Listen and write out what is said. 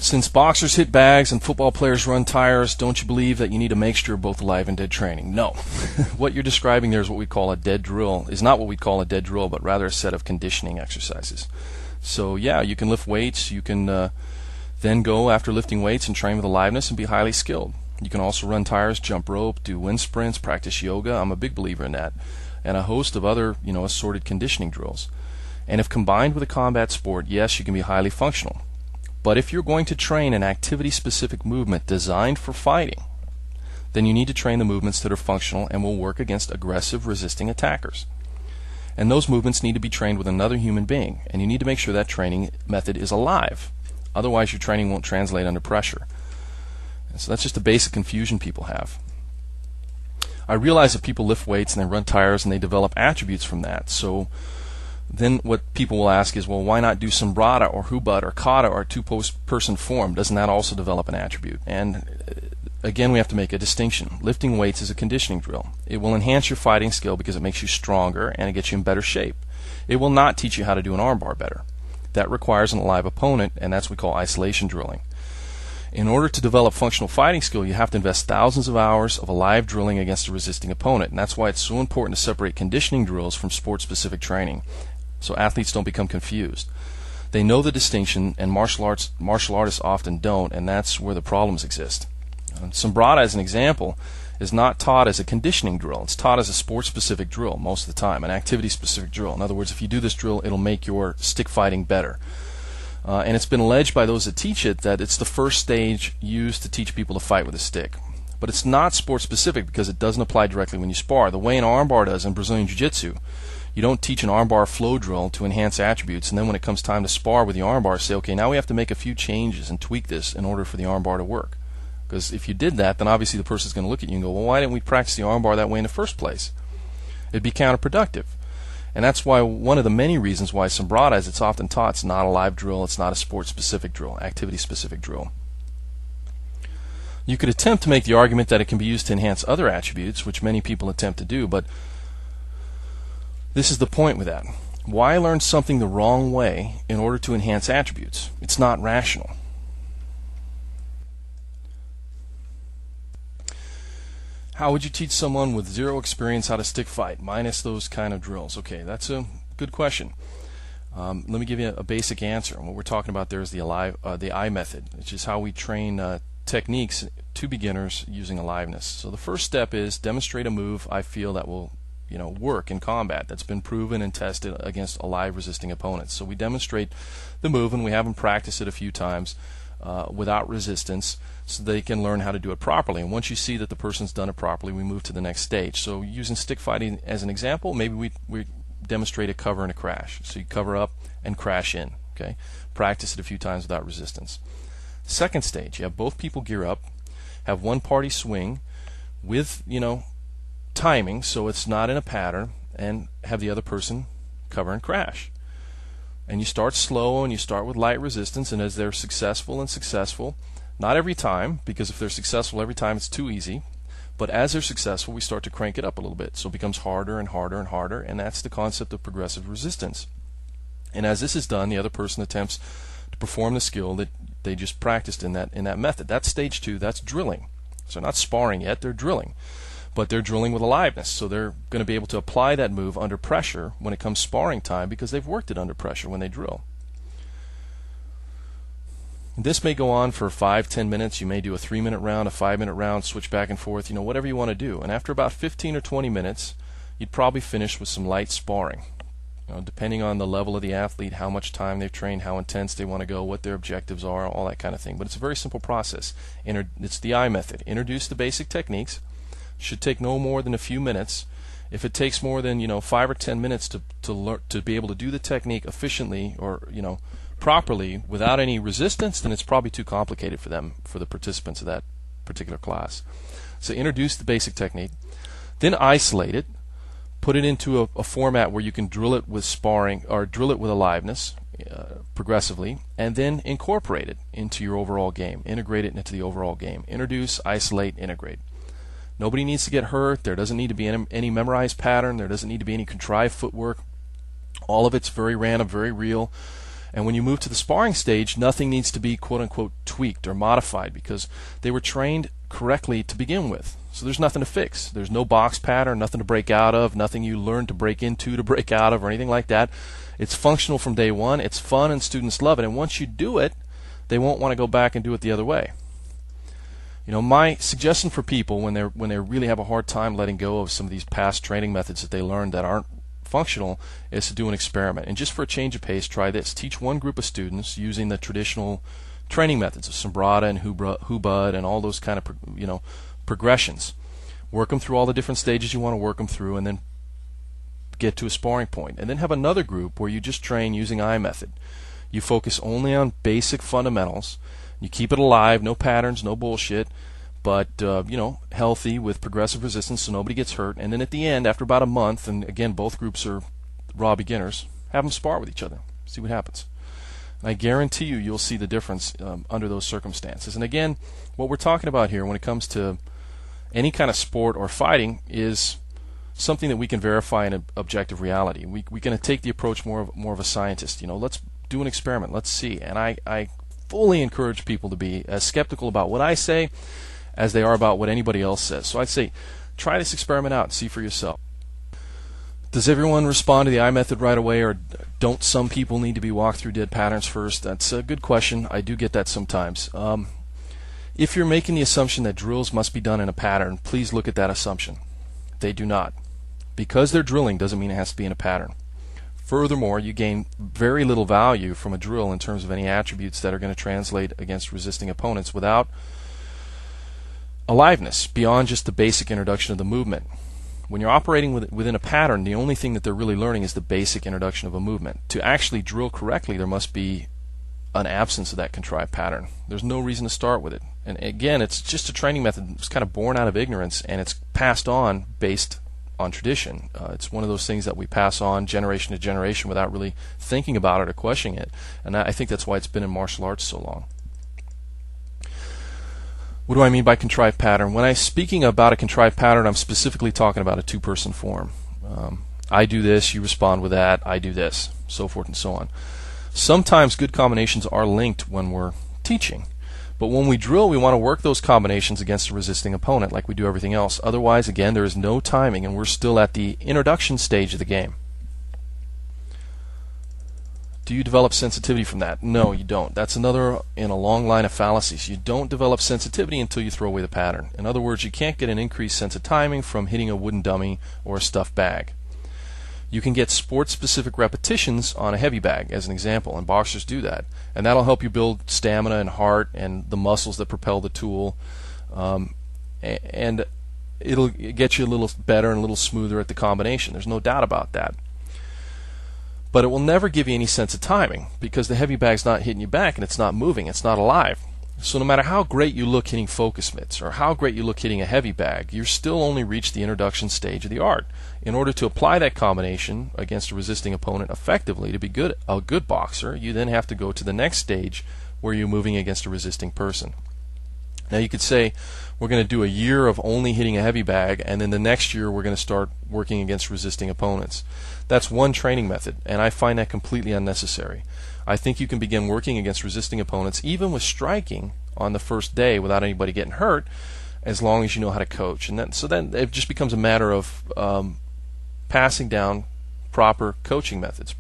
Since boxers hit bags and football players run tires, don't you believe that you need a mixture of both live and dead training? No. What you're describing there is what we call a dead drill. Is not what we call a dead drill, but rather a set of conditioning exercises. So yeah, you can lift weights. You can then go after lifting weights and train with aliveness and be highly skilled. You can also run tires, jump rope, do wind sprints, practice yoga. I'm a big believer in that. And a host of other, assorted conditioning drills. And if combined with a combat sport, yes, you can be highly functional. But if you're going to train an activity-specific movement designed for fighting, then you need to train the movements that are functional and will work against aggressive, resisting attackers. And those movements need to be trained with another human being, and you need to make sure that training method is alive. Otherwise, your training won't translate under pressure. And so that's just a basic confusion people have. I realize that people lift weights and they run tires and they develop attributes from that. So then what people will ask is, well, why not do sombrata or hubud or kata or two-person form? Doesn't that also develop an attribute? And again, we have to make a distinction. Lifting weights is a conditioning drill. It will enhance your fighting skill because it makes you stronger and it gets you in better shape. It will not teach you how to do an armbar better. That requires an alive opponent, and that's what we call isolation drilling. In order to develop functional fighting skill, you have to invest thousands of hours of alive drilling against a resisting opponent, and that's why it's so important to separate conditioning drills from sport-specific training, so athletes don't become confused. They know the distinction, and martial artists often don't, and that's where the problems exist. Sombrata, as an example, is not taught as a conditioning drill. It's taught as a sport-specific drill most of the time, an activity-specific drill. In other words, if you do this drill, it'll make your stick fighting better. And it's been alleged by those that teach it that it's the first stage used to teach people to fight with a stick. But it's not sport-specific because it doesn't apply directly when you spar. The way an armbar does in Brazilian Jiu-Jitsu, you don't teach an armbar flow drill to enhance attributes, and then when it comes time to spar with the armbar, say, okay, now we have to make a few changes and tweak this in order for the armbar to work. Because if you did that, then obviously the person's going to look at you and go, well, why didn't we practice the armbar that way in the first place? It'd be counterproductive. And that's why one of the many reasons why sombrata, as it's often taught, it's not a live drill, it's not a sport-specific drill, activity-specific drill. You could attempt to make the argument that it can be used to enhance other attributes, which many people attempt to do, but this is the point with that. Why learn something the wrong way in order to enhance attributes? It's not rational. How would you teach someone with zero experience how to stick fight, minus those kind of drills? Okay, that's a good question. Let me give you a basic answer. And what we're talking about there is the I method, which is how we train techniques to beginners using aliveness. So the first step is demonstrate a move I feel that will work in combat, that's been proven and tested against alive resisting opponents. So we demonstrate the move and we have them practice it a few times without resistance, so they can learn how to do it properly. And once you see that the person's done it properly, we move to the next stage. So using stick fighting as an example, maybe we demonstrate a cover and a crash. So you cover up and crash in. Okay, practice it a few times without resistance. Second stage, you have both people gear up, have one party swing with timing, so it's not in a pattern, and have the other person cover and crash. And you start slow and you start with light resistance, and as they're successful, not every time, because if they're successful every time it's too easy, but as they're successful we start to crank it up a little bit, so it becomes harder and harder and harder, and that's the concept of progressive resistance. And as this is done, the other person attempts to perform the skill that they just practiced in that method. That's stage 2, that's drilling. So not sparring yet, they're drilling. But they're drilling with aliveness, so they're going to be able to apply that move under pressure when it comes sparring time because they've worked it under pressure when they drill. This may go on for 5-10 minutes. You may do a 3-minute round, a 5-minute round, switch back and forth, whatever you want to do. And after about 15 or 20 minutes, you'd probably finish with some light sparring. Depending on the level of the athlete, how much time they've trained, how intense they want to go, what their objectives are, all that kind of thing. But it's a very simple process. It's the I method. Introduce the basic techniques. Should take no more than a few minutes. If it takes more than 5 or 10 minutes to be able to do the technique efficiently or properly without any resistance, then it's probably too complicated for the participants of that particular class. So introduce the basic technique, then isolate it, put it into a format where you can drill it with sparring or drill it with aliveness progressively, and then incorporate it into your overall game. Integrate it into the overall game. Introduce, isolate, integrate. Nobody needs to get hurt. There doesn't need to be any memorized pattern. There doesn't need to be any contrived footwork. All of it's very random, very real. And when you move to the sparring stage, nothing needs to be quote-unquote tweaked or modified because they were trained correctly to begin with. So there's nothing to fix. There's no box pattern, nothing to break out of, nothing you learn to break into to break out of or anything like that. It's functional from day one. It's fun and students love it. And once you do it, they won't want to go back and do it the other way. You know, my suggestion for people when they really have a hard time letting go of some of these past training methods that they learned that aren't functional is to do an experiment. And just for a change of pace, try this. Teach one group of students using the traditional training methods of Sombrata and Hubud and all those kind of progressions. Work them through all the different stages you want to work them through, and then get to a sparring point. And then have another group where you just train using I method. You focus only on basic fundamentals. You keep it alive, no patterns, no bullshit, but healthy with progressive resistance so nobody gets hurt. And then at the end, after about a month, and again both groups are raw beginners, have them spar with each other. See what happens. And I guarantee you'll see the difference under those circumstances. And again, what we're talking about here when it comes to any kind of sport or fighting is something that we can verify in an objective reality. We're going to take the approach more of a scientist. Let's do an experiment. Let's see. And I fully encourage people to be as skeptical about what I say as they are about what anybody else says. So I'd say try this experiment out and see for yourself. Does everyone respond to the I method right away, or don't some people need to be walked through dead patterns first? That's a good question. I do get that sometimes. If you're making the assumption that drills must be done in a pattern, please look at that assumption. They do not. Because they're drilling doesn't mean it has to be in a pattern. Furthermore, you gain very little value from a drill in terms of any attributes that are going to translate against resisting opponents without aliveness beyond just the basic introduction of the movement. When you're operating within a pattern, the only thing that they're really learning is the basic introduction of a movement. To actually drill correctly, there must be an absence of that contrived pattern. There's no reason to start with it. And again, it's just a training method that's kind of born out of ignorance, and it's passed on based on tradition. It's one of those things that we pass on generation to generation without really thinking about it or questioning it. And I think that's why it's been in martial arts so long. What do I mean by contrived pattern? When I'm speaking about a contrived pattern, I'm specifically talking about a two-person form. I do this, you respond with that, I do this, so forth and so on. Sometimes good combinations are linked when we're teaching. But when we drill, we want to work those combinations against a resisting opponent like we do everything else. Otherwise, again, there is no timing, and we're still at the introduction stage of the game. Do you develop sensitivity from that? No, you don't. That's another in a long line of fallacies. You don't develop sensitivity until you throw away the pattern. In other words, you can't get an increased sense of timing from hitting a wooden dummy or a stuffed bag. You can get sport-specific repetitions on a heavy bag, as an example, and boxers do that. And that'll help you build stamina and heart and the muscles that propel the tool. And it'll get you a little better and a little smoother at the combination. There's no doubt about that. But it will never give you any sense of timing because the heavy bag's not hitting you back and it's not moving, it's not alive. So no matter how great you look hitting focus mitts or how great you look hitting a heavy bag, you're still only reached the introduction stage of the art. In order to apply that combination against a resisting opponent effectively to be a good boxer, you then have to go to the next stage where you're moving against a resisting person. Now you could say we're going to do a year of only hitting a heavy bag, and then the next year we're going to start working against resisting opponents. That's one training method, and I find that completely unnecessary. I think you can begin working against resisting opponents even with striking on the first day without anybody getting hurt, as long as you know how to coach. And so then it just becomes a matter of passing down proper coaching methods,